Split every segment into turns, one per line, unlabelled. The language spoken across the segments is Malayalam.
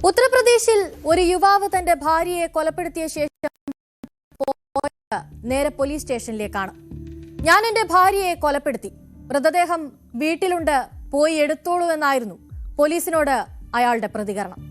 ഉത്തർപ്രദേശിൽ ഒരു യുവാവ് തന്റെ ഭാര്യയെ കൊലപ്പെടുത്തിയ ശേഷം നേരെ പോലീസ് സ്റ്റേഷനിലേക്കാണ്. ഞാൻ എന്റെ ഭാര്യയെ കൊലപ്പെടുത്തി, മൃതദേഹം വീട്ടിലുണ്ട്, പോയി എടുത്തോളൂ എന്നായിരുന്നു പോലീസിനോട് അയാളുടെ പ്രതികരണം.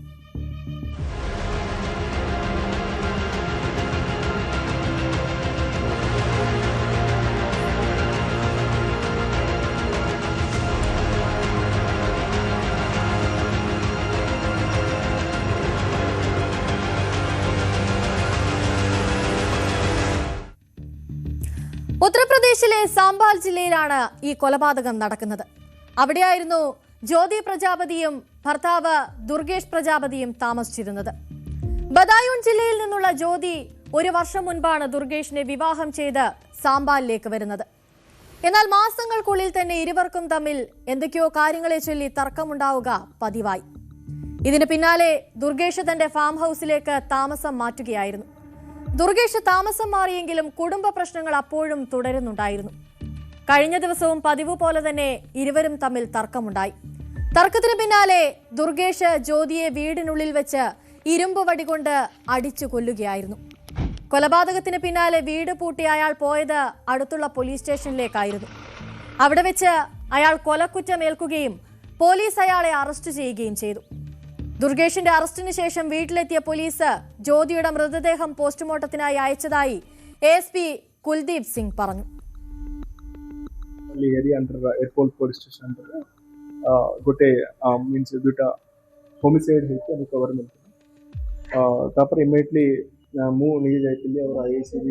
ഉത്തർപ്രദേശിലെ സാംബാൽ ജില്ലയിലാണ് ഈ കൊലപാതകം നടക്കുന്നത്. അവിടെയായിരുന്നു ജ്യോതി പ്രജാപതിയും ഭർത്താവ് ദുർഗേഷ് പ്രജാപതിയും താമസിച്ചിരുന്നത്. ബദായൂൺ ജില്ലയിൽ നിന്നുള്ള ജ്യോതി ഒരു വർഷം മുൻപാണ് ദുർഗേഷിനെ വിവാഹം ചെയ്ത് സാംബാലിലേക്ക് വരുന്നത്. എന്നാൽ മാസങ്ങൾക്കുള്ളിൽ തന്നെ ഇരുവർക്കും തമ്മിൽ എന്തൊക്കെയോ കാര്യങ്ങളെ ചൊല്ലി തർക്കമുണ്ടാവുക പതിവായി. ഇതിന് പിന്നാലെ ദുർഗേഷ് തന്റെ ഫാം ഹൌസിലേക്ക് താമസം മാറ്റുകയായിരുന്നു. ദുർഗേഷ് താമസം മാറിയെങ്കിലും കുടുംബ പ്രശ്നങ്ങൾ അപ്പോഴും തുടരുന്നുണ്ടായിരുന്നു. കഴിഞ്ഞ ദിവസവും പതിവ് പോലെ തന്നെ ഇരുവരും തമ്മിൽ തർക്കമുണ്ടായി. തർക്കത്തിന് പിന്നാലെ ദുർഗേഷ് ജ്യോതിയെ വീടിനുള്ളിൽ വെച്ച് ഇരുമ്പ് വടികൊണ്ട് അടിച്ചു കൊല്ലുകയായിരുന്നു. കൊലപാതകത്തിന് പിന്നാലെ വീട് പൂട്ടി അയാൾ പോയത് അടുത്തുള്ള പോലീസ് സ്റ്റേഷനിലേക്കായിരുന്നു. അവിടെ വെച്ച് അയാൾ കൊലക്കുറ്റമേൽക്കുകയും പോലീസ് അയാളെ അറസ്റ്റ് ചെയ്യുകയും ചെയ്തു. ദുർഗേഷിന്റെ അറസ്റ്റിന് ശേഷം വീട്ടിലെത്തിയ പോലീസ് ജ്യോതിയുടെ മൃതദേഹം പോസ്റ്റ്മോർട്ടത്തിനായി അയച്ചതായി ASP കുൽദീപ് സിംഗ് പറഞ്ഞു.
गोटे मीन्स दुटा होमिसाइड होती कवर तापर इमिडिएटली मु निजे जाइतिली और IACB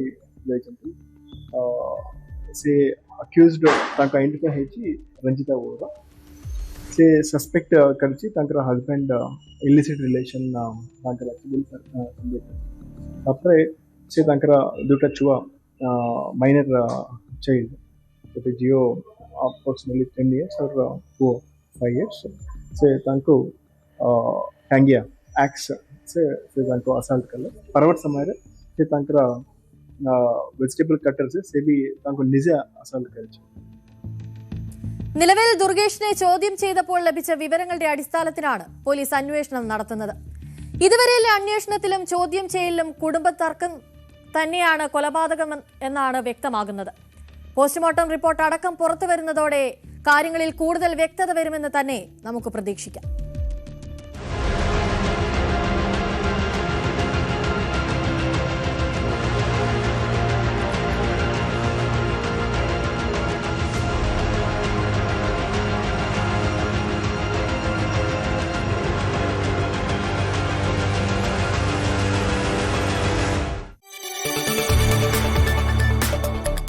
जाइचंती से अक्यूज्ड ताका आइडेंटिफाई हेची रंजिता ओरा से सस्पेक्ट करची ताकर हस्बैंड इलिसिट रिलेशन ताकर अक्यूबल संदे तापर से ताकर दुटा छुआ माइनर चाइल्ड तो जियो approximately 10 years or 5 years से तांको टांगिया एक्स से तांको असल्ट करले परवट समय से तांकर वेजिटेबल कटर से भी तांको निजे असल्ट करച്ചു.
നിലവിൽ ദുർഗേഷിനെ ചോദ്യം ചെയ്തപ്പോൾ ലഭിച്ച വിവരങ്ങളുടെ അടിസ്ഥാനത്തിലാണ് പോലീസ് അന്വേഷണം നടത്തുന്നത്. ഇതുവരെയുള്ള അന്വേഷണത്തിലും ചോദ്യം ചെയ്യലിലും കുടുംബ തർക്കം തന്നെയാണ് കൊലപാതകം എന്നാണ് വ്യക്തമാകുന്നത്. പോസ്റ്റ്മോർട്ടം റിപ്പോർട്ട് അടക്കം പുറത്തു വരുന്നതോടെ കാര്യങ്ങളിൽ കൂടുതൽ വ്യക്തത വരുമെന്ന് തന്നെ നമുക്ക് പ്രതീക്ഷിക്കാം.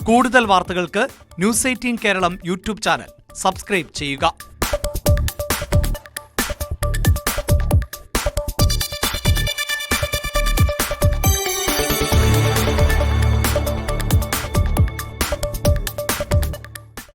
കൂടുതൽ വാർത്തകൾക്ക് news 18 Keralam YouTube channel subscribe ചെയ്യുക.